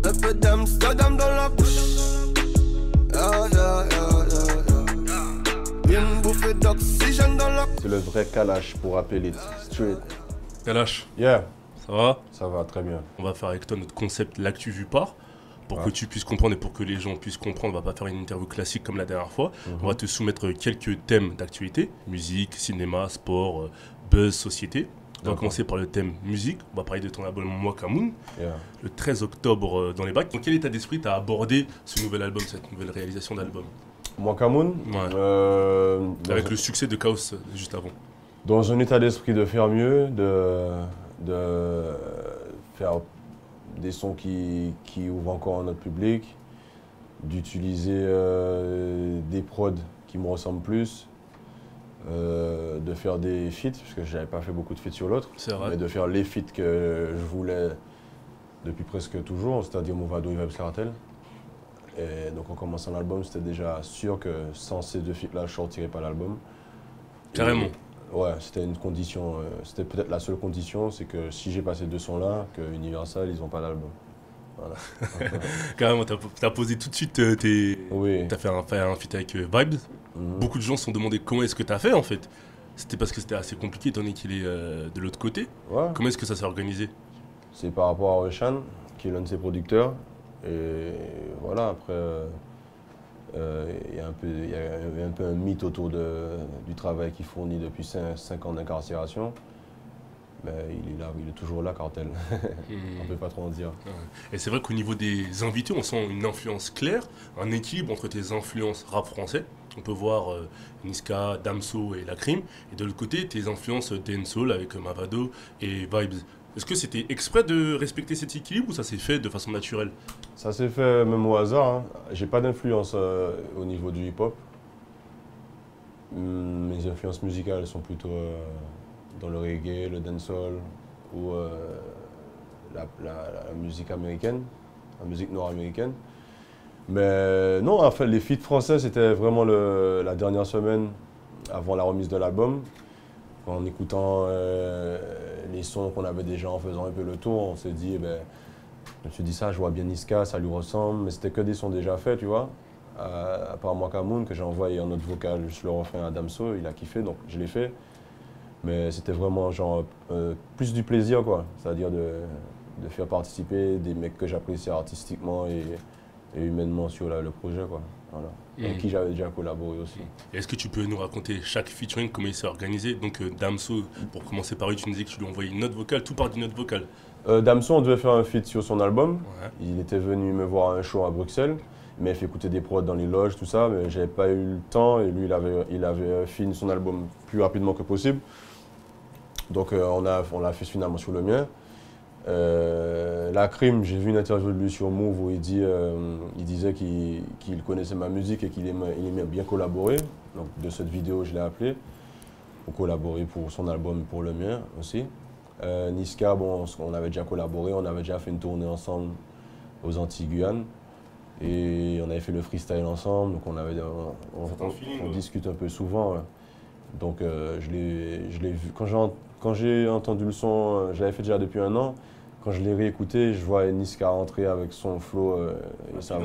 Un peu d'Amsterdam dans la bouche. Une bouffée d'oxygène dans la... C'est le vrai Kalash pour rappeler straight. Kalash, Yeah, ça va? ça va très bien. On va faire avec toi notre concept L'actu vu par. Pour que tu puisses comprendre et pour que les gens puissent comprendre, on va pas faire une interview classique comme la dernière fois. On va te soumettre quelques thèmes d'actualité. Musique, cinéma, sport, buzz, société. On va commencer par le thème musique. On va parler de ton album Mwakamoon, le 13 octobre dans les bacs. Dans quel état d'esprit tu as abordé ce nouvel album, cette nouvelle réalisation d'album? Mwakamoon, avec le succès de Chaos juste avant. dans un état d'esprit de faire mieux, de faire des sons qui ouvrent encore notre public, d'utiliser des prods qui me ressemblent plus, de faire des feats, parce que je n'avais pas fait beaucoup de feats sur l'autre, mais de faire les feats que je voulais depuis presque toujours, c'est-à-dire Movado et Vibes Cartel. Et donc en commençant l'album, c'était déjà sûr que sans ces deux feats-là, je ne sortirais pas l'album. Carrément. Ouais, c'était une condition, c'était peut-être la seule condition, c'est que si j'ai passé deux sons là, que Universal, ils n'ont pas l'album. Voilà. Carrément, t'as posé tout de suite Oui. T'as fait un feat avec Vibes. Beaucoup de gens se sont demandé comment est-ce que t'as fait en fait. C'était parce que c'était assez compliqué étant donné qu'il est de l'autre côté. Ouais. Comment est-ce que ça s'est organisé? C'est par rapport à Roshan, qui est l'un de ses producteurs. Et voilà, après, il y a un peu un mythe autour du travail qu'il fournit depuis 5 ans d'incarcération. Mais il est là, il est toujours là, Cartel. On ne peut pas trop en dire. Et c'est vrai qu'au niveau des invités, on sent une influence claire, un équilibre entre tes influences rap français. On peut voir Niska, Damso et Lacrim. Et de l'autre côté, tes influences dancehall avec Mavado et Vibes. Est-ce que c'était exprès de respecter cet équilibre ou ça s'est fait de façon naturelle? Ça s'est fait même au hasard. Hein. J'ai pas d'influence au niveau du hip-hop. Mes influences musicales sont plutôt dans le reggae, le dancehall ou la musique américaine, la musique nord-américaine. Mais non, en fait, les feats français, c'était vraiment la dernière semaine avant la remise de l'album. En écoutant les sons qu'on avait déjà, en faisant un peu le tour, on s'est dit, je me suis dit ça, je vois bien Niska, ça lui ressemble, mais c'était que des sons déjà faits, tu vois. À part Mwakamoon, que j'ai envoyé en note vocale, juste le refrain à Damso, il a kiffé, donc je l'ai fait. Mais c'était vraiment genre plus du plaisir, quoi. C'est-à-dire de faire participer des mecs que j'apprécie artistiquement et humainement sur le projet, quoi. Voilà. Avec qui j'avais déjà collaboré aussi. Est-ce que tu peux nous raconter chaque featuring, comment il s'est organisé? Donc Damso, pour commencer par lui, tu nous disais que tu lui envoyais une note vocale, tout part d'une note vocale. Damso, on devait faire un feat sur son album. Ouais. Il était venu me voir à un show à Bruxelles. Il m'avait fait écouter des prods dans les loges, tout ça, mais j'avais pas eu le temps et lui, il avait fini son album plus rapidement que possible. Donc on l'a fait finalement sur le mien. Lacrim, j'ai vu une interview de lui sur Move où il disait qu'il connaissait ma musique et qu'il aimait bien collaborer. Donc de cette vidéo, je l'ai appelé pour collaborer pour son album et pour le mien aussi. Niska, bon, on avait déjà collaboré, on avait déjà fait une tournée ensemble aux Antilles-Guyane. Et on avait fait le freestyle ensemble, donc on discute un peu souvent. Ouais. Donc je l'ai vu. Quand j'ai entendu le son, je l'avais fait déjà depuis un an. Quand je l'ai réécouté, je vois Niska rentrer avec son flow et sa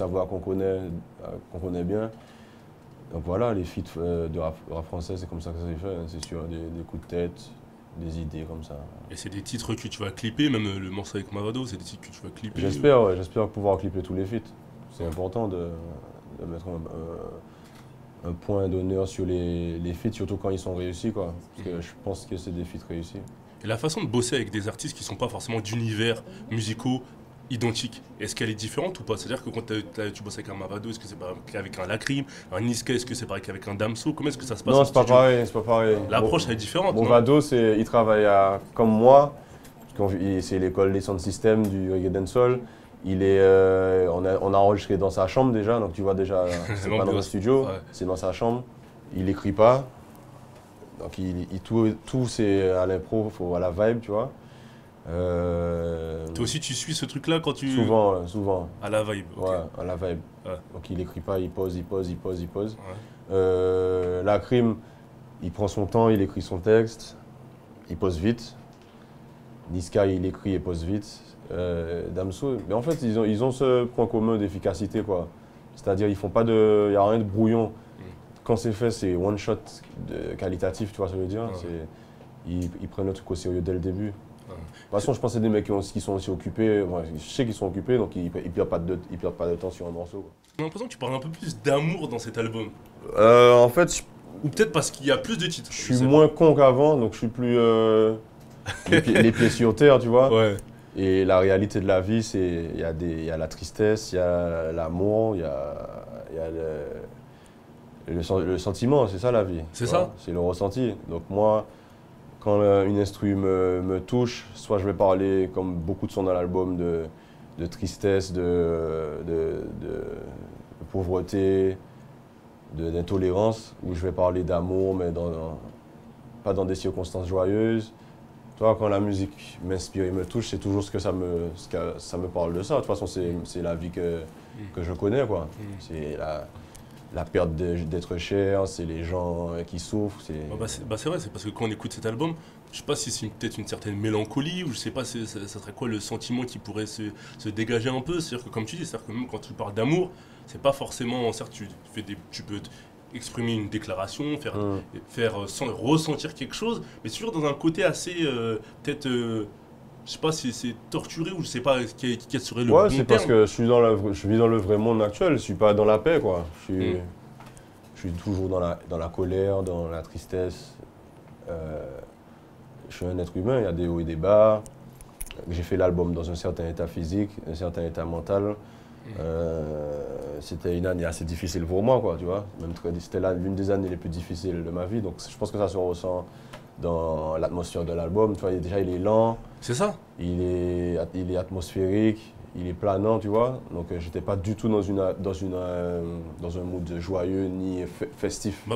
voix qu'on connaît bien. Donc voilà, les feats de rap français, c'est comme ça que ça s'est fait. Hein. C'est sur des coups de tête, des idées comme ça. Et c'est des titres que tu vas clipper, même le morceau avec Mavado, c'est des titres que tu vas clipper? J'espère, ouais, j'espère pouvoir clipper tous les feats. C'est important de mettre un point d'honneur sur les feats, surtout quand ils sont réussis, quoi. Parce que je pense que c'est des feats réussis. Et la façon de bosser avec des artistes qui ne sont pas forcément d'univers musicaux identiques, est-ce qu'elle est différente ou pas? C'est-à-dire que quand tu bosses avec un Mavado, est-ce que c'est pareil qu'avec un Lacrim? Un Niska, est-ce que c'est pareil qu'avec un Damso? Comment est-ce que ça se passe? Non, c'est pas pareil, c'est pas pareil. L'approche, elle est différente. Mavado, il travaille comme moi, c'est l'école des sound systems du reggae dancehall. On a enregistré dans sa chambre déjà, donc tu vois déjà, c'est pas dans un studio, ouais. C'est dans sa chambre. Il écrit pas, donc tout c'est à l'impro, à la vibe, tu vois. Toi aussi tu suis ce truc-là quand tu... Souvent. À la vibe. Okay. Ouais, à la vibe. Ouais. Donc il écrit pas, il pose. Ouais. Lacrim, il prend son temps, il écrit son texte, il pose vite. Niska, il écrit et pose vite. Damso. Mais en fait, ils ont ce point commun d'efficacité, quoi. C'est-à-dire, ils font pas de. Il n'y a rien de brouillon. Quand c'est fait, c'est one shot qualitatif, tu vois ce que je veux dire. Ils prennent le truc au sérieux dès le début. De toute façon, je pense que c'est des mecs qui sont aussi occupés. Ouais, je sais qu'ils sont occupés, donc ils perdent pas de temps sur un morceau, quoi. J'ai l'impression que tu parles un peu plus d'amour dans cet album. En fait, Ou peut-être parce qu'il y a plus de titres. je suis moins con qu'avant, donc je suis plus les pieds sur terre, tu vois. Ouais. Et la réalité de la vie, c'est il y a la tristesse, il y a l'amour, il y a le sentiment, c'est ça la vie. C'est tu ça. vois. C'est le ressenti. Donc moi, quand une instru me touche, soit je vais parler, comme beaucoup de sons dans l'album, de tristesse, de pauvreté, d'intolérance, où je vais parler d'amour, mais pas dans des circonstances joyeuses. Tu vois, quand la musique m'inspire et me touche, c'est toujours ce que ça me parle de ça. De toute façon, c'est la vie que je connais, quoi. C'est la perte d'être cher, c'est les gens qui souffrent. C'est vrai, c'est parce que quand on écoute cet album, je sais pas si c'est peut-être une certaine mélancolie ou je sais pas, ça serait quoi le sentiment qui pourrait se dégager un peu. C'est-à-dire que comme tu dis, c'est-à-dire que même quand tu parles d'amour, c'est pas forcément, certes tu peux exprimer une déclaration, faire ressentir quelque chose, mais c'est toujours dans un côté assez peut-être je sais pas si c'est torturé ou je sais pas quel serait le bon terme. Ouais, c'est parce que je vis dans le vrai monde actuel, je suis pas dans la paix, quoi. Je suis toujours dans la colère, dans la tristesse. Je suis un être humain, il y a des hauts et des bas. J'ai fait l'album dans un certain état physique, un certain état mental. C'était une année assez difficile pour moi, quoi, tu vois. C'était l'une des années les plus difficiles de ma vie, donc je pense que ça se ressent dans l'atmosphère de l'album. Tu vois, déjà il est lent. C'est ça. Il est atmosphérique, il est planant, tu vois. Donc j'étais pas du tout dans un mood joyeux ni festif.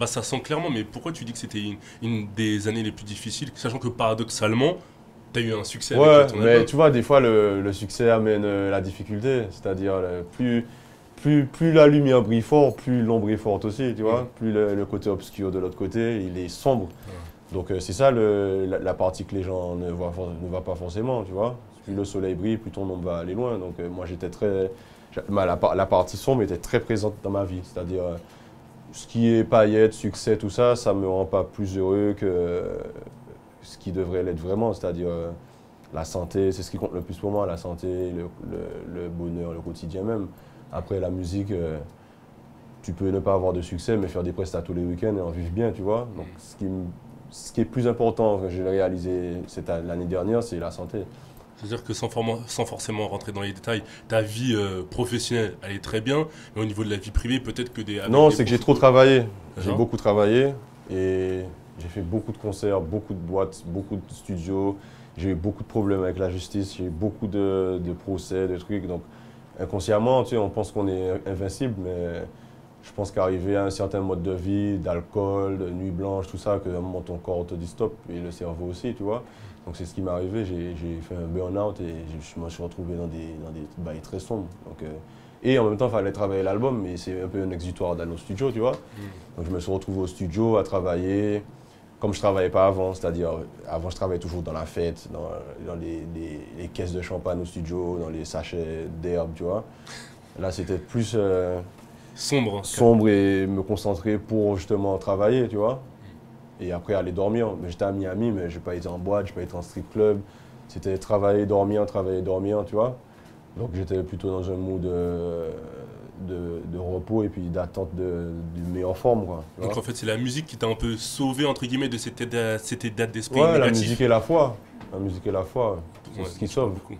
Ça sent clairement, mais pourquoi tu dis que c'était une des années les plus difficiles, sachant que paradoxalement, tu as eu un succès avec ton album. Mais tu vois, des fois le succès amène la difficulté. C'est-à-dire, plus la lumière brille fort, plus l'ombre est forte aussi, tu vois. Plus le côté obscur de l'autre côté, il est sombre. Donc c'est ça la partie que les gens ne voient pas forcément, tu vois. Plus le soleil brille, plus ton ombre va aller loin. Donc moi la partie sombre était très présente dans ma vie. C'est-à-dire ce qui est paillettes, succès, tout ça, ça me rend pas plus heureux que ce qui devrait l'être vraiment. C'est-à-dire la santé, c'est ce qui compte le plus pour moi, la santé, le bonheur, le quotidien même. Après la musique, tu peux ne pas avoir de succès, mais faire des prestats tous les week-ends et en vivre bien, tu vois. Donc ce qui est plus important, que j'ai réalisé l'année dernière, c'est la santé. C'est-à-dire que sans forcément rentrer dans les détails, ta vie professionnelle, elle est très bien, mais au niveau de la vie privée, peut-être que Non, c'est que j'ai trop travaillé. J'ai beaucoup travaillé et j'ai fait beaucoup de concerts, beaucoup de boîtes, beaucoup de studios. J'ai eu beaucoup de problèmes avec la justice, j'ai eu beaucoup de procès, de trucs. Donc inconsciemment, tu sais, on pense qu'on est invincible, mais je pense qu'arriver à un certain mode de vie, d'alcool, de nuit blanche, tout ça, qu'à un moment ton corps te dit stop et le cerveau aussi, tu vois. Donc c'est ce qui m'est arrivé, j'ai fait un burn-out et je me suis retrouvé dans des bails très sombres. Donc, et en même temps, il fallait travailler l'album, mais c'est un peu un exutoire d'aller au studio, tu vois. Donc je me suis retrouvé au studio à travailler comme je ne travaillais pas avant, c'est-à-dire avant je travaillais toujours dans la fête, dans les caisses de champagne au studio, dans les sachets d'herbe, tu vois. Là c'était plus sombre et me concentrer pour justement travailler, tu vois. Et après aller dormir. Mais j'étais à Miami, mais je n'ai pas été en boîte, je n'ai pas été en strip club. C'était travailler, dormir, tu vois. Donc j'étais plutôt dans un mood de repos et puis d'attente d'une meilleure forme, quoi. Donc en fait c'est la musique qui t'a un peu sauvé entre guillemets de cet état d'esprit ouais, négatif. La musique et la foi. La musique et la foi, c'est ce qui sauve. Ouais.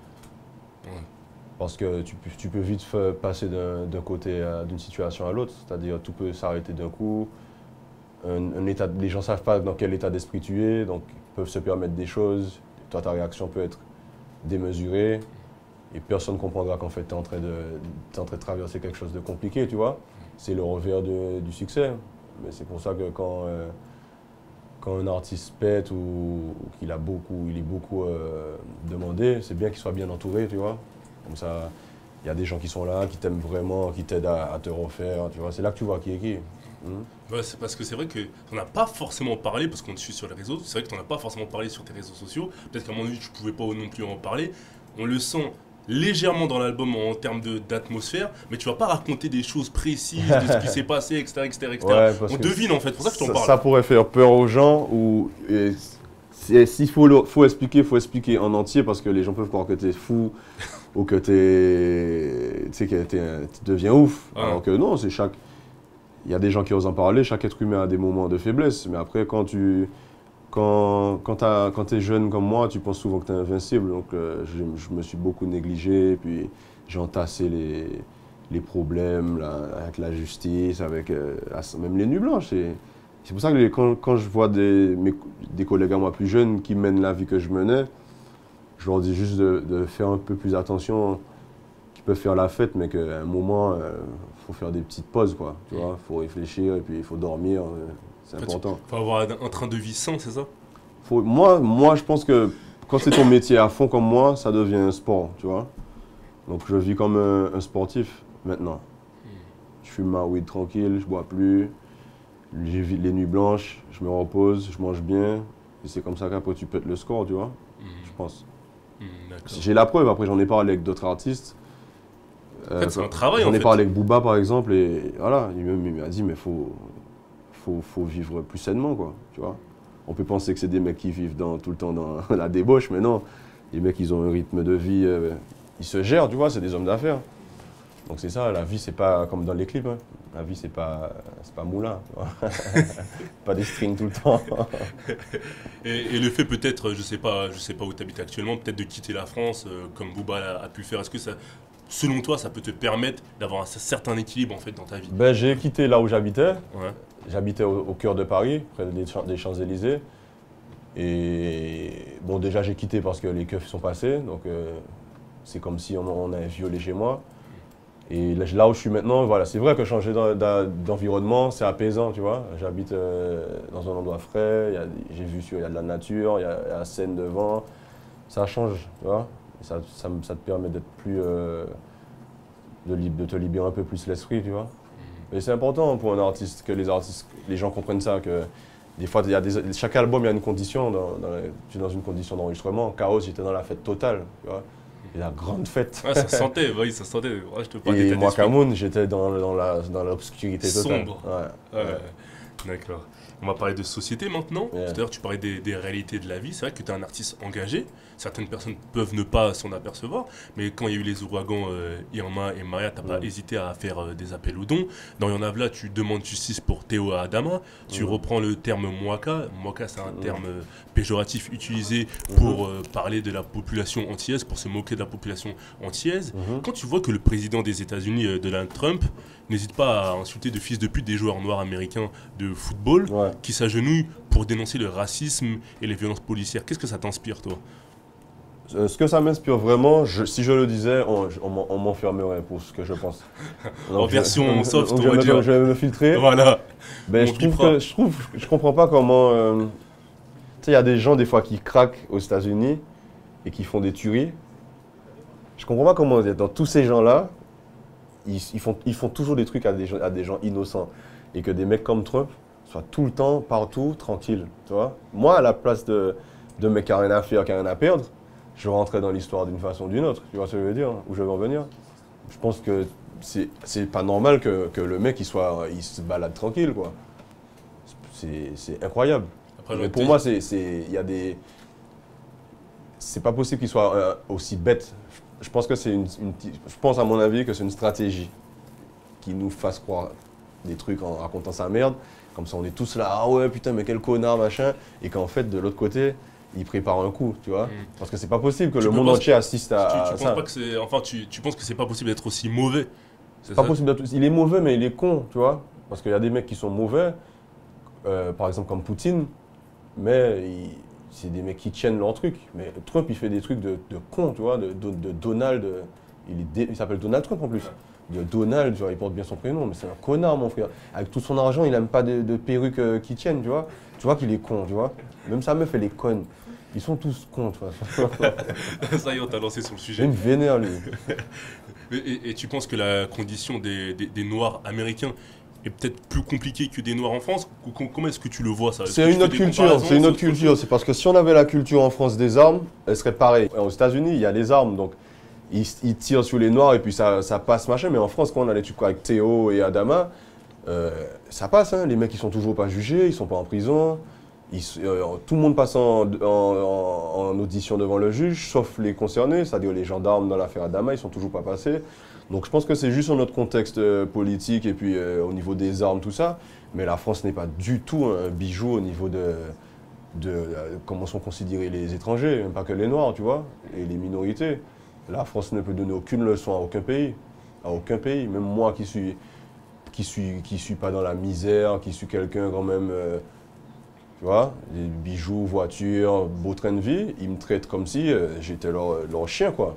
Parce que tu peux vite passer d'un côté d'une situation à l'autre, c'est-à-dire tout peut s'arrêter d'un coup. Les gens ne savent pas dans quel état d'esprit tu es, donc ils peuvent se permettre des choses. Toi, ta réaction peut être démesurée et personne ne comprendra qu'en fait, tu es en train de traverser quelque chose de compliqué, tu vois. C'est le revers du succès. Mais c'est pour ça que quand un artiste pète ou qu'il est beaucoup demandé, c'est bien qu'il soit bien entouré, tu vois. Comme ça, il y a des gens qui sont là, qui t'aiment vraiment, qui t'aident à te refaire, tu vois. C'est là que tu vois qui est qui. Ouais, c'est parce que c'est vrai qu'on n'a pas forcément parlé, parce qu'on te suit sur les réseaux, c'est vrai que tu n'en as pas forcément parlé sur tes réseaux sociaux, peut-être qu'à mon avis tu ne pouvais pas non plus en parler, on le sent légèrement dans l'album en termes d'atmosphère, mais tu vas pas raconter des choses précises de ce qui s'est passé, etc. Ouais, On devine en fait, c'est pour ça que je t'en parle. Ça pourrait faire peur aux gens, ou s'il faut expliquer en entier, parce que les gens peuvent croire que t'es fou, ou que tu deviens ouf, alors que non, il y a des gens qui osent en parler, chaque être humain a des moments de faiblesse, mais après quand t'es jeune comme moi, tu penses souvent que t'es invincible, donc je me suis beaucoup négligé, puis j'ai entassé les problèmes là, avec la justice, avec même les nuits blanches. C'est pour ça que quand je vois des collègues à moi plus jeunes qui mènent la vie que je menais, je leur dis juste de faire un peu plus attention, qu'ils peuvent faire la fête, mais qu'à un moment, faut faire des petites pauses, quoi. Tu vois, faut réfléchir et puis il faut dormir, c'est important. Faut avoir un train de vie sain, c'est ça? Moi, je pense que quand c'est ton métier à fond comme moi, ça devient un sport, tu vois. Donc je vis comme un sportif maintenant. Je fume ma weed tranquille, je bois plus, j'évite les nuits blanches, je me repose, je mange bien. Et c'est comme ça qu'après tu pètes le score, tu vois, je pense. J'ai la preuve, après j'en ai parlé avec d'autres artistes. En fait, c'est un travail. J'en ai parlé avec Booba par exemple, et voilà, il m'a dit, mais faut vivre plus sainement, quoi, tu vois. On peut penser que c'est des mecs qui vivent tout le temps dans la débauche, mais non. Les mecs, ils ont un rythme de vie, ils se gèrent, tu vois, c'est des hommes d'affaires. Donc c'est ça, la vie, c'est pas comme dans les clips. Hein. La vie, c'est pas moulin. Pas des strings tout le temps. et le fait peut-être, je sais pas où tu habites actuellement, peut-être de quitter la France, comme Booba a pu le faire, est-ce que ça, selon toi, ça peut te permettre d'avoir un certain équilibre en fait dans ta vie? Ben, j'ai quitté là où j'habitais. Ouais. J'habitais au cœur de Paris, près des Champs-Élysées. Et bon, déjà, j'ai quitté parce que les keufs sont passés. Donc, c'est comme si on avait violé chez moi. Et là où je suis maintenant, voilà, c'est vrai que changer d'environnement, c'est apaisant, tu vois. J'habite dans un endroit frais, j'ai vu qu'il y a de la nature, il y a la Seine devant. Ça change, tu vois. Et ça te permet d'être plus... de te libérer un peu plus l'esprit, tu vois. Et c'est important pour un artiste, que les gens comprennent ça, que des fois, chaque album, il y a une condition, tu es dans une condition d'enregistrement. Chaos, j'étais dans la fête totale, tu vois. Et la grande fête. Ouais, ça sentait, oui, ça sentait. Ouais, je te parle et moi, Camoun, j'étais dans l'obscurité totale. Sombre. Ouais. D'accord. On va parler de société maintenant. Yeah. Tout à l'heure, tu parlais des réalités de la vie. C'est vrai que tu es un artiste engagé. Certaines personnes peuvent ne pas s'en apercevoir. Mais quand il y a eu les ouragans Irma et Maria, tu n'as pas hésité à faire des appels aux dons. Dans Y'en tu demandes justice pour Théo Adama. Tu reprends le terme Mwaka. Mwaka, c'est un terme péjoratif utilisé pour parler de la population antillaise, pour se moquer de la population antillaise. Quand tu vois que le président des États-Unis, Donald Trump, n'hésite pas à insulter de fils de pute des joueurs noirs américains de football qui s'agenouillent pour dénoncer le racisme et les violences policières. Qu'est-ce que ça t'inspire, toi? Ce que ça m'inspire vraiment, si je le disais, on m'enfermerait pour ce que je pense. Donc, en version soft, on va dire. dire. Je vais me filtrer. Voilà. Ben, je comprends pas comment... tu sais, il y a des gens des fois qui craquent aux États-Unis et qui font des tueries. Je comprends pas comment, dans tous ces gens-là, ils font toujours des trucs à des gens innocents. Et que des mecs comme Trump soient tout le temps, partout, tranquilles. Tu vois? Moi, à la place de mecs qui n'ont rien à faire, qui n'ont rien à perdre, je rentrais dans l'histoire d'une façon ou d'une autre. Tu vois ce que je veux dire? Où je veux en venir? Je pense que c'est pas normal que le mec il se balade tranquille, quoi. C'est incroyable. Après, mais pour moi, c'est pas possible qu'il soit aussi bête. Je pense que je pense à mon avis que c'est une stratégie qui nous fasse croire des trucs en racontant sa merde. Comme ça, on est tous là, ah ouais, putain, mais quel connard, machin. Et qu'en fait, de l'autre côté, il prépare un coup, tu vois. Parce que c'est pas possible que le monde entier assiste à ça. Tu penses que c'est pas possible d'être aussi mauvais? C'est pas possible d'être... Il est mauvais, mais il est con, tu vois. Parce qu'il y a des mecs qui sont mauvais, par exemple comme Poutine, mais c'est des mecs qui tiennent leur truc. Mais Trump, il fait des trucs de con, tu vois, de Donald. Il s'appelle Donald Trump en plus. De Donald, tu vois, il porte bien son prénom, mais c'est un connard, mon frère. Avec tout son argent, il n'aime pas de perruques qui tiennent, tu vois. Tu vois qu'il est con, tu vois. Même sa meuf, elle est conne. Ils sont tous cons, tu vois. Ça y est, on t'a lancé sur le sujet. Il me vénère, lui. Et tu penses que la condition des Noirs américains, est peut-être plus compliqué que des Noirs en France. Comment est-ce que tu le vois ça? C'est une autre culture, c'est une autre culture. C'est parce que si on avait la culture en France des armes, elle serait pareille. Aux États-Unis, il y a les armes, donc ils tirent sur les Noirs et puis ça passe machin. Mais en France, quand on a les trucs avec Théo et Adama, ça passe. Hein. Les mecs, ils sont toujours pas jugés, ils sont pas en prison. Tout le monde passe en audition devant le juge, sauf les concernés, c'est-à-dire les gendarmes dans l'affaire Adama, ils sont toujours pas passés. Donc je pense que c'est juste sur notre contexte politique et puis au niveau des armes, tout ça. Mais la France n'est pas du tout un bijou au niveau de comment sont considérés les étrangers, même pas que les Noirs, tu vois, et les minorités. La France ne peut donner aucune leçon à aucun pays. À aucun pays. Même moi qui suis pas dans la misère, qui suis quelqu'un quand même, tu vois, des bijoux, voitures, beau train de vie, ils me traitent comme si j'étais leur chien, quoi.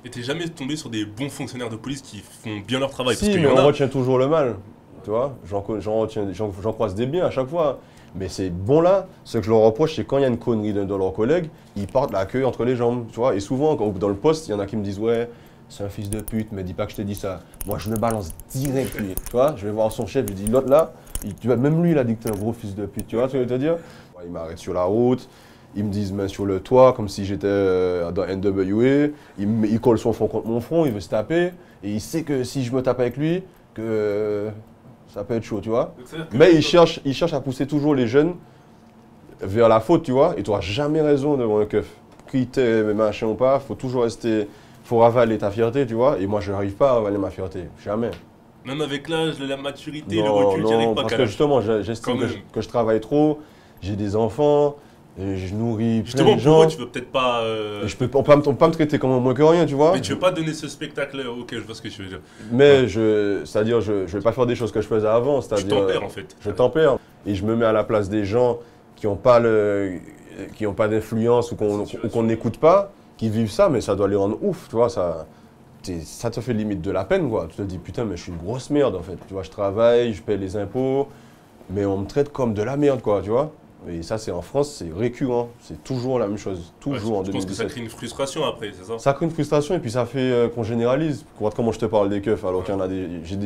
Et t'es jamais tombé sur des bons fonctionnaires de police qui font bien leur travail? Si, mais on retient toujours le mal, tu vois. J'en croise des biens à chaque fois. Mais ces bons-là, ce que je leur reproche, c'est quand il y a une connerie de leurs collègues, ils partent la queue entre les jambes, tu vois. Et souvent, dans le poste, il y en a qui me disent « Ouais, c'est un fils de pute, mais dis pas que je t'ai dit ça. » Moi, je le balance direct, lui, tu vois. Je vais voir son chef, je lui dis « L'autre là, même lui, il a dit que t'es un gros fils de pute, tu vois ce que je veux te dire ?» Il m'arrête sur la route. Ils me disent main sur le toit, comme si j'étais dans NWA. Il colle son front contre mon front, il veut se taper. Et il sait que si je me tape avec lui, que ça peut être chaud, tu vois. Mais il cherche à pousser toujours les jeunes vers la faute, tu vois. Et tu n'auras jamais raison devant un keuf. Quitter machin ou pas, faut toujours rester, faut ravaler ta fierté, tu vois. Et moi, je n'arrive pas à ravaler ma fierté, jamais. Même avec l'âge, la maturité, non, le recul, tu n'y arrives pas. Parce que justement, j'estime que je travaille trop, j'ai des enfants. Et je nourris plein de gens. Pour eux, tu veux peut-être pas... On peut pas me traiter comme un moins que rien, tu vois. Mais tu veux pas donner ce spectacle, ok, je vois ce que tu veux dire. Mais c'est-à-dire, je vais pas faire des choses que je faisais avant. Tu tempères en fait. Je tempère. Et je me mets à la place des gens qui n'ont pas d'influence ou qu'on n'écoute pas, qui vivent ça, mais ça doit les rendre ouf, tu vois. Ça te fait limite de la peine, quoi. Tu te dis, putain, mais je suis une grosse merde, en fait. Tu vois, je travaille, je paye les impôts, mais on me traite comme de la merde, quoi, tu vois. Et ça, c'est en France, c'est récurrent. C'est toujours la même chose. Toujours en 2017. Je pense que ça crée une frustration après, c'est ça? Ça crée une frustration et puis ça fait qu'on généralise. Regarde comment je te parle des keufs, alors qu'il y en a des... J'ai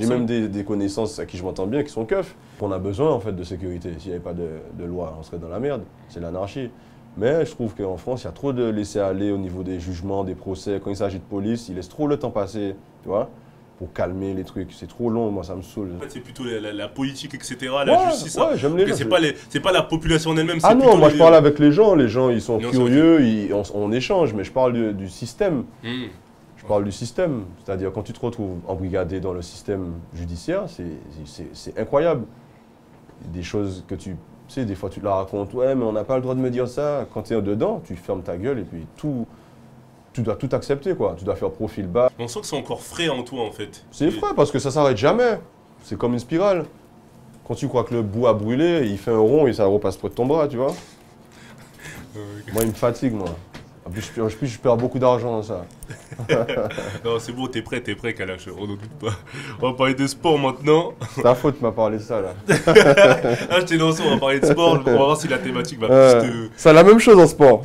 même des connaissances à qui je m'entends bien qui sont keufs. On a besoin en fait de sécurité. S'il n'y avait pas de loi, on serait dans la merde. C'est l'anarchie. Mais je trouve qu'en France, il y a trop de laisser-aller au niveau des jugements, des procès. Quand il s'agit de police, ils laissent trop le temps passer, tu vois, pour calmer les trucs. C'est trop long, moi ça me saoule. En fait, c'est plutôt la politique, etc., la justice. Ouais, j'aime les gens. C'est pas la population en elle-même. Ah non, moi je parle avec les gens ils sont curieux, on échange, mais je parle du système. Je parle du système, c'est-à-dire quand tu te retrouves embrigadé dans le système judiciaire, c'est incroyable. Des choses que tu sais, des fois tu te la racontes, ouais mais on n'a pas le droit de me dire ça. Quand tu es dedans, tu fermes ta gueule et puis tu dois tout accepter, quoi. Tu dois faire profil bas. On sent que c'est encore frais en toi, en fait. C'est frais parce que ça s'arrête jamais. C'est comme une spirale. Quand tu crois que le bout a brûlé, il fait un rond et ça repasse près de ton bras, tu vois. Moi, il me fatigue, moi. En plus, je perds beaucoup d'argent dans ça. Non, c'est bon, t'es prêt, Kalash, on n'en doute pas. On va parler de sport maintenant. C'est ta faute de m'avoir parlé de ça, là. Ah, je t'ai lancé, on va parler de sport, on va voir si la thématique va plus te... C'est la même chose en sport.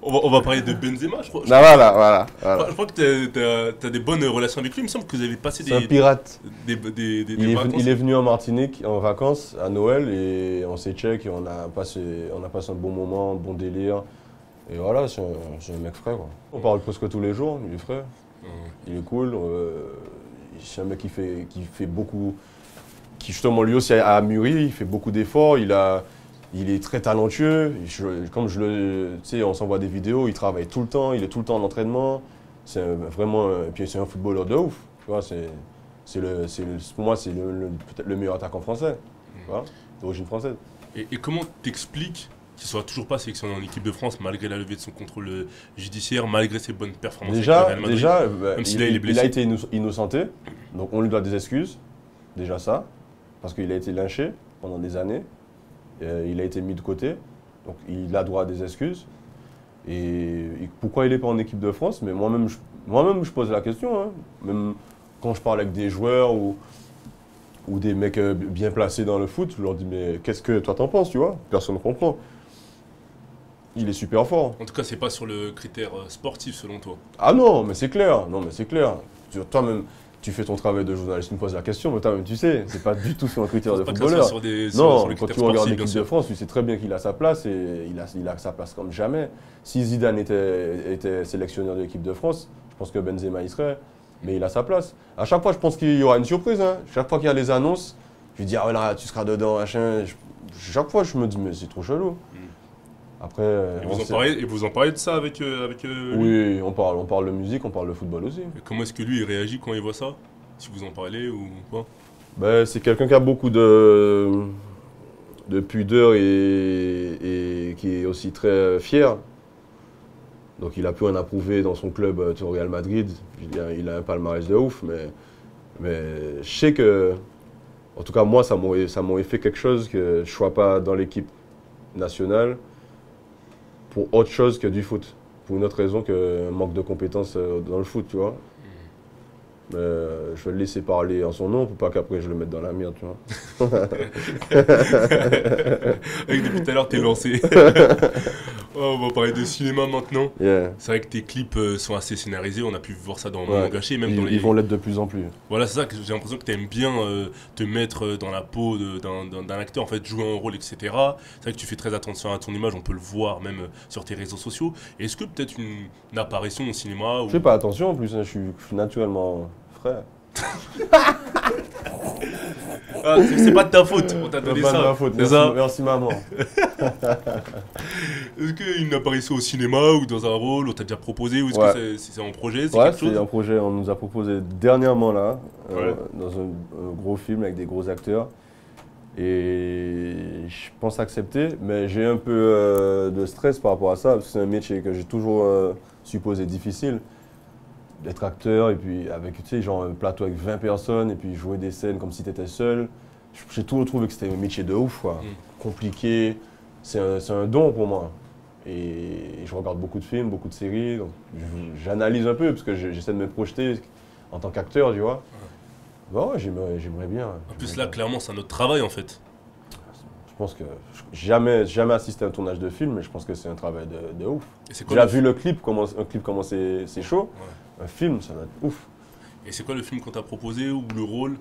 On va parler de Benzema, je crois. Voilà. Je crois que t'as des bonnes relations avec lui, il me semble que vous avez passé C'est un pirate. Des vacances. Il est venu en Martinique en vacances à Noël et on s'est check et on a passé un bon moment, un bon délire. Et voilà, c'est un mec frais, quoi. On parle presque tous les jours, il est frais. Il est cool. C'est un mec qui fait beaucoup... Qui justement lui aussi a mûri, il fait beaucoup d'efforts, il est très talentueux. Comme je le... Tu sais, on s'envoie des vidéos, il travaille tout le temps, il est tout le temps en entraînement. C'est vraiment... Et puis c'est un footballeur de ouf. Tu vois, pour moi, c'est peut-être le meilleur attaquant français. Tu vois, d'origine française. Et comment t'expliques qu'il ne soit toujours pas sélectionné en équipe de France malgré la levée de son contrôle judiciaire, malgré ses bonnes performances avec le Real Madrid, même si là il est blessé. Il a été innocenté, donc on lui doit des excuses, déjà ça, parce qu'il a été lynché pendant des années, il a été mis de côté, donc il a droit à des excuses. Et pourquoi il n'est pas en équipe de France? Mais moi-même je pose la question, hein. Même quand je parle avec des joueurs ou des mecs bien placés dans le foot, je leur dis mais qu'est-ce que toi t'en penses, tu vois? Personne ne comprend. Il est super fort. En tout cas, c'est pas sur le critère sportif selon toi. Ah non, mais c'est clair. Non, mais c'est clair. Toi-même, tu fais ton travail de journaliste, tu me poses la question, mais toi-même tu sais, c'est pas du tout sur un critère de Pas que ça soit footballeur. sur des, Non, sur les quand critères tu regardes sportifs, l'équipe bien de sûr. France, tu sais très bien qu'il a sa place et il a sa place comme jamais. Si Zidane était sélectionneur de l'équipe de France, je pense que Benzema y serait, mais il a sa place. À chaque fois, je pense qu'il y aura une surprise. Hein. Chaque fois qu'il y a les annonces, je lui dis, ah voilà, tu seras dedans, machin. Chaque fois, je me dis, mais c'est trop chelou. Après, Et vous en parlez de ça avec, lui? oui, on parle de musique, on parle de football aussi. Et comment est-ce que lui il réagit quand il voit ça? Si vous en parlez ou pas? Ben, c'est quelqu'un qui a beaucoup de pudeur et qui est aussi très fier. Donc il a pu en approuver dans son club au Real Madrid. Il a un palmarès de ouf, mais je sais que, en tout cas moi, ça m'aurait fait quelque chose que je ne sois pas dans l'équipe nationale pour autre chose que du foot. Pour une autre raison qu'un manque de compétences dans le foot, tu vois. Mais je vais le laisser parler en son nom pour pas qu'après je le mette dans la merde, tu vois. Depuis tout à l'heure, t'es lancé. Oh, on va parler de cinéma maintenant. Yeah. C'est vrai que tes clips sont assez scénarisés, on a pu voir ça dans Moment Gâché, même dans les... Ils vont l'être de plus en plus. Voilà, c'est ça que j'ai l'impression que tu aimes bien te mettre dans la peau d'un acteur, en fait, jouer un rôle, etc. C'est vrai que tu fais très attention à ton image, on peut le voir même sur tes réseaux sociaux. Est-ce que peut-être une apparition au cinéma ou... Je fais pas attention en plus, hein, je suis naturellement frère. Ah, c'est pas de ta faute, on t'a donné Pas ça. de ma faute, C'est ça. merci maman. Est-ce qu'une apparition au cinéma ou dans un rôle, on t'a déjà proposé ou est-ce Ouais. que c'est en projet, Ouais, quelque c'est chose? un projet, on nous a proposé dernièrement là, Ouais. dans un gros film avec des gros acteurs. Et je pense accepter, mais j'ai un peu de stress par rapport à ça, parce que c'est un métier que j'ai toujours supposé difficile. D'être acteur, et puis avec, tu sais, genre un plateau avec 20 personnes, et puis jouer des scènes comme si tu étais seul. J'ai toujours trouvé que c'était un métier de ouf, quoi. Compliqué, c'est un don pour moi. Et je regarde beaucoup de films, beaucoup de séries, donc j'analyse un peu, parce que j'essaie de me projeter en tant qu'acteur, tu vois. Bon, j'aimerais bien. En plus là, clairement, c'est un autre travail en fait. Je pense que jamais assisté à un tournage de film, mais je pense que c'est un travail de ouf. Et c'est J'ai quoi déjà le... vu le clip, comment c'est chaud. Ouais. Un film, ça va être ouf. Et c'est quoi le film qu'on t'a proposé ou le rôle?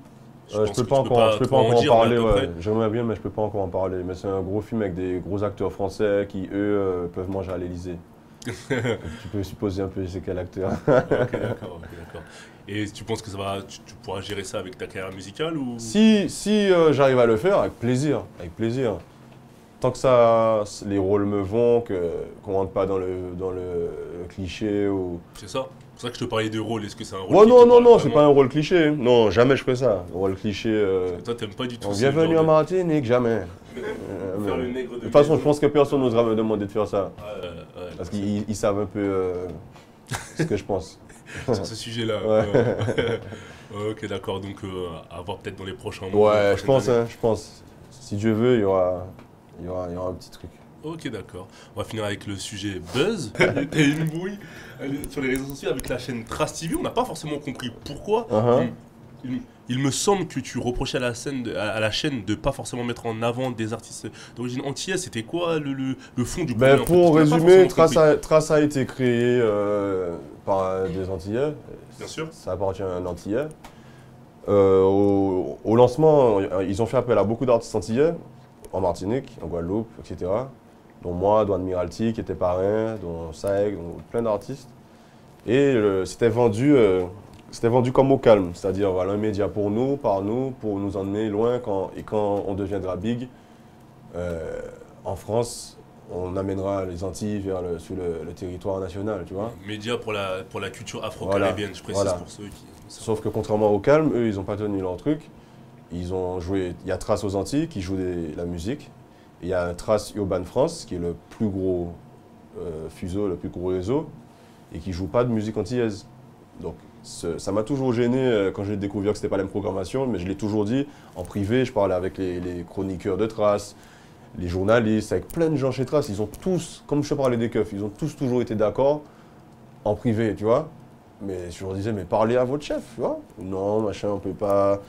Je pense peux que pas tu encore, je peux pas trop encore en dire, mais parler. à peu Ouais. près. J'aimerais bien, mais je peux pas encore en parler. Mais c'est un gros film avec des gros acteurs français qui, eux, peuvent manger à l'Elysée. Tu peux supposer un peu c'est quel acteur. Ok, d'accord. Et tu penses que ça va, tu pourras gérer ça avec ta carrière musicale ou... Si j'arrive à le faire, avec plaisir, avec plaisir. Tant que ça, les rôles me vont, qu'on rentre pas dans le cliché ou... C'est ça? C'est pour ça que je te parlais de rôle. Est-ce que c'est un rôle Ouais, qui te non, parle c'est vraiment? pas un rôle cliché. Non, jamais je ferais ça. Un rôle cliché. Toi, t'aimes pas du tout Donc, ce bienvenue genre en de- Martinique, jamais. Faire le nègre De toute façon, je pense que personne n'osera me demander de faire ça. Ouais, Parce qu'ils savent un peu ce que je pense. sur ce sujet-là. Ouais. Ok, d'accord. Donc, à voir peut-être dans les prochains mois. Ouais, les je prochaines pense, années. hein, je pense. Si Dieu veut, il y aura un petit truc. Ok, d'accord. On va finir avec le sujet buzz. Il y a une brouille sur les réseaux sociaux avec la chaîne Trace TV. On n'a pas forcément compris pourquoi. Il me semble que tu reprochais à la chaîne de pas forcément mettre en avant des artistes d'origine antillaise. C'était quoi le fond du Ben, problème en fait? pour Parce qu'on n'a pas résumer, forcément compris. Trace a été créé par des Antillais. Bien sûr. Ça appartient à un Antillais. Au lancement, ils ont fait appel à beaucoup d'artistes antillais, en Martinique, en Guadeloupe, etc. Dont moi, dont Admiralty, qui était parrain, dont Saeg, dont plein d'artistes. Et c'était vendu comme au calme, c'est-à-dire voilà, un média pour nous, par nous, pour nous emmener loin. Quand on deviendra big, en France, on amènera les Antilles sur le territoire national, tu vois. Média pour la culture afro-caribéenne, je précise Voilà. pour ceux qui... Sauf que contrairement au calme, eux, ils n'ont pas tenu leur truc. Ils ont joué. Il y a Trace aux Antilles qui joue la musique. Et il y a Trace Urban France qui est le plus gros fuseau, le plus gros réseau, et qui joue pas de musique antillaise. Donc ça m'a toujours gêné quand j'ai découvert que c'était pas la même programmation, mais je l'ai toujours dit en privé. Je parlais avec les chroniqueurs de Trace, les journalistes, avec plein de gens chez Trace. Ils ont tous, comme je te parlais des keufs, ils ont tous toujours été d'accord en privé, tu vois. Mais je leur disais, mais parlez à votre chef, tu vois. Non, machin, on peut pas.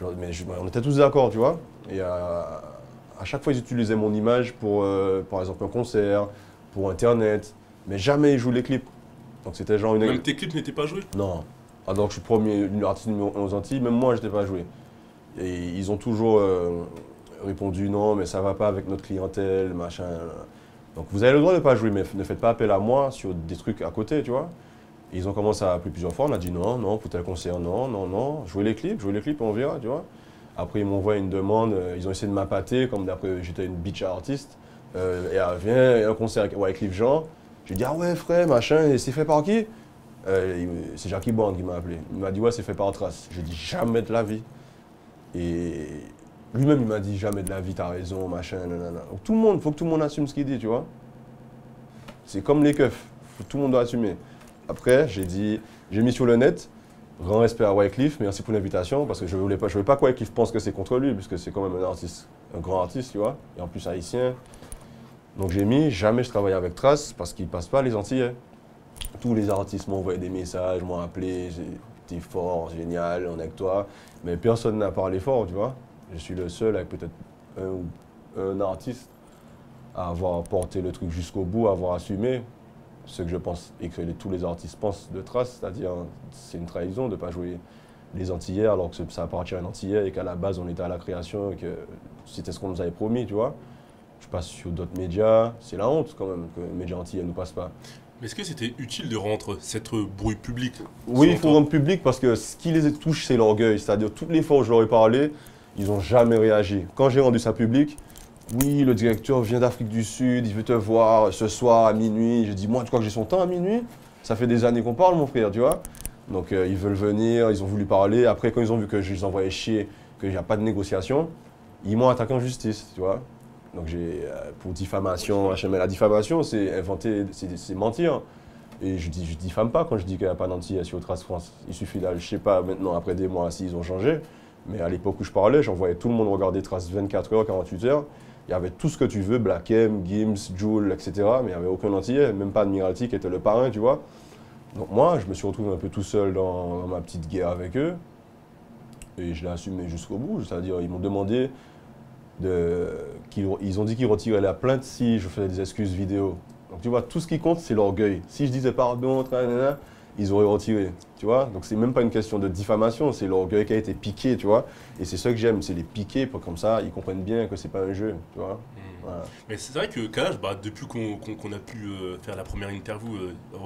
On était tous d'accord, tu vois. Et à chaque fois, ils utilisaient mon image pour, par exemple, un concert, pour Internet. Mais jamais ils jouent les clips. Donc c'était genre une... Même tes clips n'étaient pas joués? Non. Alors que je suis premier artiste numéro 1 aux Antilles, même moi, je n'étais pas joué. Et ils ont toujours répondu non, mais ça ne va pas avec notre clientèle, machin. Donc vous avez le droit de ne pas jouer, mais ne faites pas appel à moi sur des trucs à côté, tu vois. Et ils ont commencé à appeler plusieurs fois, on a dit non, non, pour tel concert, non, non, non. Jouez les clips, et on verra, tu vois. Après, ils m'ont envoyé une demande, ils ont essayé de m'appâter, comme d'après j'étais une bitch artiste. Et elle vient, il y a un concert avec Cliff Jean. J'ai dit, ah ouais, frère, machin, et c'est fait par qui? C'est Jackie Bond qui m'a appelé. Il m'a dit, ouais, c'est fait par Trace. J'ai dit, jamais de la vie. Et lui-même, il m'a dit, jamais de la vie, t'as raison, machin, nanana. Donc tout le monde, il faut que tout le monde assume ce qu'il dit, tu vois. C'est comme les keufs, tout le monde doit assumer. Après, j'ai mis sur le net, grand respect à Wyclef, merci pour l'invitation, parce que je ne voulais pas que Wyclef pense que c'est contre lui, puisque c'est quand même un artiste, un grand artiste, tu vois, et en plus haïtien. Donc j'ai mis, jamais je travaille avec Trace, parce qu'il ne passe pas les Antillais. Tous les artistes m'ont envoyé des messages, m'ont appelé, t'es fort, génial, on est avec toi, mais personne n'a parlé fort, tu vois. Je suis le seul avec peut-être un artiste à avoir porté le truc jusqu'au bout, à avoir assumé ce que je pense et que tous les artistes pensent de Trace, c'est-à-dire c'est une trahison de ne pas jouer les Antillais alors que ça appartient à un Antillais et qu'à la base on était à la création et que c'était ce qu'on nous avait promis, tu vois. Je passe sur d'autres médias, c'est la honte quand même que les médias antillais ne nous passent pas. Mais est-ce que c'était utile de rendre cette bruit public? Oui, il faut rendre public parce que ce qui les touche, c'est l'orgueil. C'est-à-dire, toutes les fois où je leur ai parlé, ils n'ont jamais réagi. Quand j'ai rendu ça public, oui, le directeur vient d'Afrique du Sud, il veut te voir ce soir à minuit. J'ai dit, moi, tu crois que j'ai son temps à minuit? Ça fait des années qu'on parle, mon frère, tu vois. Donc, ils veulent venir, ils ont voulu parler. Après, quand ils ont vu que je les envoyais chier, qu'il n'y a pas de négociation, ils m'ont attaqué en justice, tu vois. Donc pour diffamation, mais la diffamation, c'est inventer, c'est mentir. Et je diffame pas quand je dis qu'il n'y a pas d'Antillais sur Trace France. Il suffit d'aller, je sais pas maintenant, après des mois, s'ils ont changé. Mais à l'époque où je parlais, j'envoyais tout le monde regarder Trace 24 heures, 48 heures. Il y avait tout ce que tu veux, Black M, Gims, Jul, etc. Mais il n'y avait aucun Antillais, même pas Admiralty qui était le parrain, tu vois. Donc moi, je me suis retrouvé un peu tout seul dans ma petite guerre avec eux. Et je l'ai assumé jusqu'au bout. C'est-à-dire, ils m'ont demandé... ils ont dit qu'ils retiraient la plainte si je faisais des excuses vidéo. Donc tu vois, tout ce qui compte, c'est l'orgueil. Si je disais pardon, ils auraient retiré, tu vois. Donc c'est même pas une question de diffamation, c'est l'orgueil qui a été piqué, tu vois. Et c'est ça que j'aime, c'est les piquer pour comme ça, ils comprennent bien que c'est pas un jeu, tu vois. Voilà. Mais c'est vrai que Kalash, depuis qu'on a pu faire la première interview,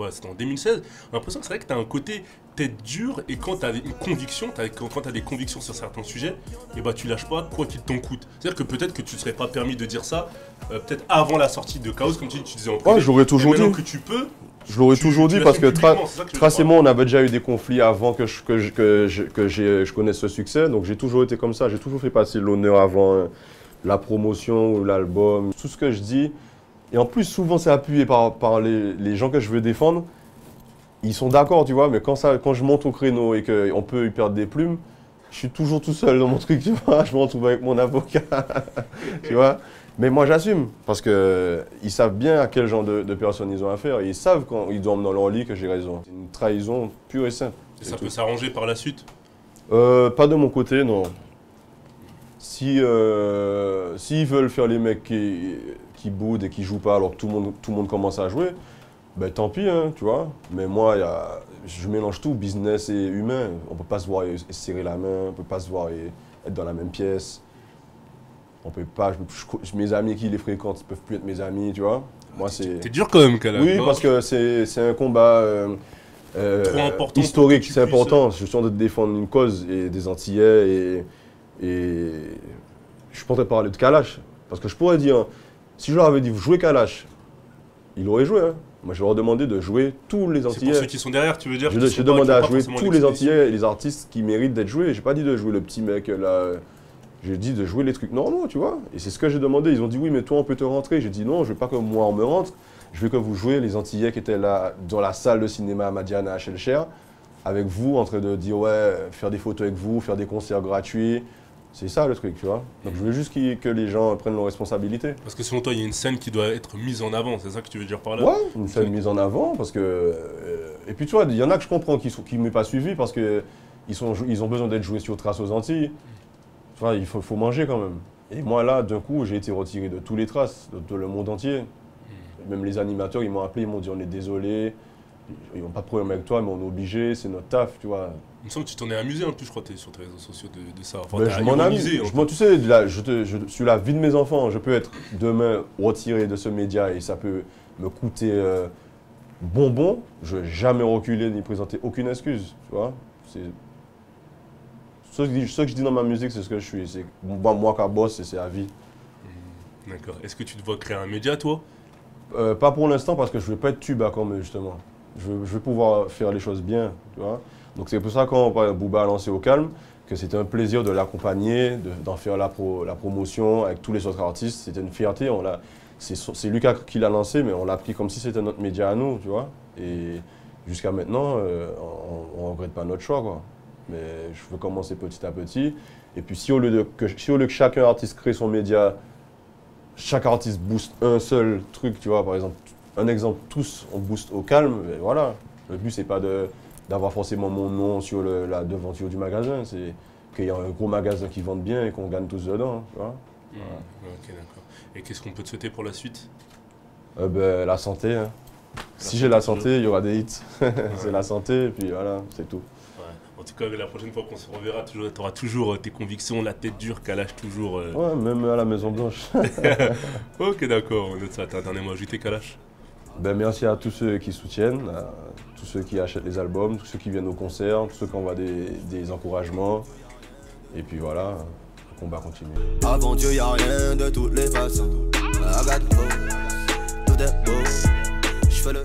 c'était en 2016, on a l'impression que c'est vrai que tu as un côté tête dure et quand tu as une conviction, quand tu as des convictions sur certains sujets, et tu lâches pas quoi qu'il t'en coûte. C'est-à-dire que peut-être que tu ne serais pas permis de dire ça, peut-être avant la sortie de Chaos, comme tu disais en privé. Ouais, je l'aurais toujours dit. Que tu peux. Je l'aurais toujours dit parce que Trace et moi, on avait déjà eu des conflits avant que je connaisse ce succès. Donc j'ai toujours été comme ça, j'ai toujours fait passer l'honneur avant la promotion ou l'album. Tout ce que je dis, et en plus souvent c'est appuyé par les gens que je veux défendre. Ils sont d'accord, tu vois, mais quand je monte au créneau et qu'on peut y perdre des plumes, je suis toujours tout seul dans mon truc, tu vois. Je me retrouve avec mon avocat, tu vois. Mais moi, j'assume, parce qu'ils savent bien à quel genre de personnes ils ont affaire. Et ils savent quand ils dorment dans leur lit que j'ai raison. C'est une trahison pure et simple. Et ça peut s'arranger par la suite? Pas de mon côté, non. S'ils veulent faire les mecs qui boudent et qui jouent pas alors que tout le monde commence à jouer, ben tant pis, hein, tu vois. Mais moi, je mélange tout, business et humain. On peut pas se voir et serrer la main, on peut pas se voir et être dans la même pièce. On peut pas, mes amis qui les fréquentent ne peuvent plus être mes amis, tu vois. Moi, c'est... T'es dur quand même, Kalash. Oui, parce que c'est un combat historique, c'est important. Je suis en train de défendre une cause et des Antillais et je suis pas en train de parler de Kalash. Parce que je pourrais dire, si je leur avais dit, vous jouez Kalash, ils l'auraient joué, hein. Moi, je leur ai demandé de jouer tous les Antillais. C'est pour ceux qui sont derrière, tu veux dire? J'ai demandé à jouer tous les Antillais et les artistes qui méritent d'être joués. J'ai pas dit de jouer le petit mec là. J'ai dit de jouer les trucs normaux, tu vois. Et c'est ce que j'ai demandé. Ils ont dit oui, mais toi, on peut te rentrer. J'ai dit non, je veux pas que moi, on me rentre. Je veux que vous jouiez les Antillais qui étaient là dans la salle de cinéma à Madiana à Shelcher, avec vous, en train de dire ouais, faire des photos avec vous, faire des concerts gratuits. C'est ça le truc, tu vois. Donc je veux juste que les gens prennent leurs responsabilités. Parce que selon toi, il y a une scène qui doit être mise en avant, c'est ça que tu veux dire par là? Ouais, une scène mise en avant, parce que... et puis tu vois, il y en a que je comprends qui ne m'ont pas suivi parce qu'ils ont besoin d'être joués sur Trace aux Antilles. Tu vois, il faut manger quand même. Et moi là, d'un coup, j'ai été retiré de tous les Traces, de le monde entier. Même les animateurs, ils m'ont appelé, ils m'ont dit on est désolé, ils n'ont pas de problème avec toi, mais on est obligé, c'est notre taf, tu vois. Il me semble que tu t'en es amusé un peu, je crois, tu es sur tes réseaux sociaux de ça. Enfin, Ben, t'as je m'en amuse. ironisé, Tu sais, sur la vie de mes enfants, je peux être demain retiré de ce média et ça peut me coûter bonbon. Je ne vais jamais reculer ni présenter aucune excuse, tu vois. Ce que je dis dans ma musique, c'est ce que je suis. C'est moi qui bosse, c'est à vie. D'accord. Est-ce que tu te vois créer un média, toi? Pas pour l'instant parce que je ne veux pas être tuba comme eux, justement. Je veux pouvoir faire les choses bien, tu vois. Donc c'est pour ça quand Booba a lancé Au Calme, que c'était un plaisir de l'accompagner, d'en faire la promotion avec tous les autres artistes. C'était une fierté. C'est Lucas qui l'a lancé, mais on l'a pris comme si c'était notre média à nous, tu vois. Et jusqu'à maintenant, on ne regrette pas notre choix, quoi. Mais je veux commencer petit à petit. Et puis si au lieu que chacun artiste crée son média, chaque artiste booste un seul truc, tu vois, par exemple, un exemple, tous on booste Au Calme, et voilà. Le but c'est pas d'avoir forcément mon nom sur la devanture du magasin, c'est qu'il y a un gros magasin qui vende bien et qu'on gagne tous dedans, tu vois. Voilà. Ok, d'accord. Et qu'est-ce qu'on peut te souhaiter pour la suite? La santé, hein. Si j'ai la santé, il y aura des hits. C'est la santé, et puis voilà, c'est tout. Ouais. En tout cas, la prochaine fois qu'on se reverra, tu auras toujours tes convictions, la tête dure, Kalash toujours. Ouais, même à la Maison Blanche. Ok, d'accord, on note ça. T'as un dernier mot à ajouter, Kalash? Merci à tous ceux qui soutiennent, à tous ceux qui achètent les albums, tous ceux qui viennent au concert, tous ceux qui envoient des encouragements. Et puis voilà, le combat continue. Avant Dieu, y a rien de toutes les façons. I got hope, tout est beau. J'fais le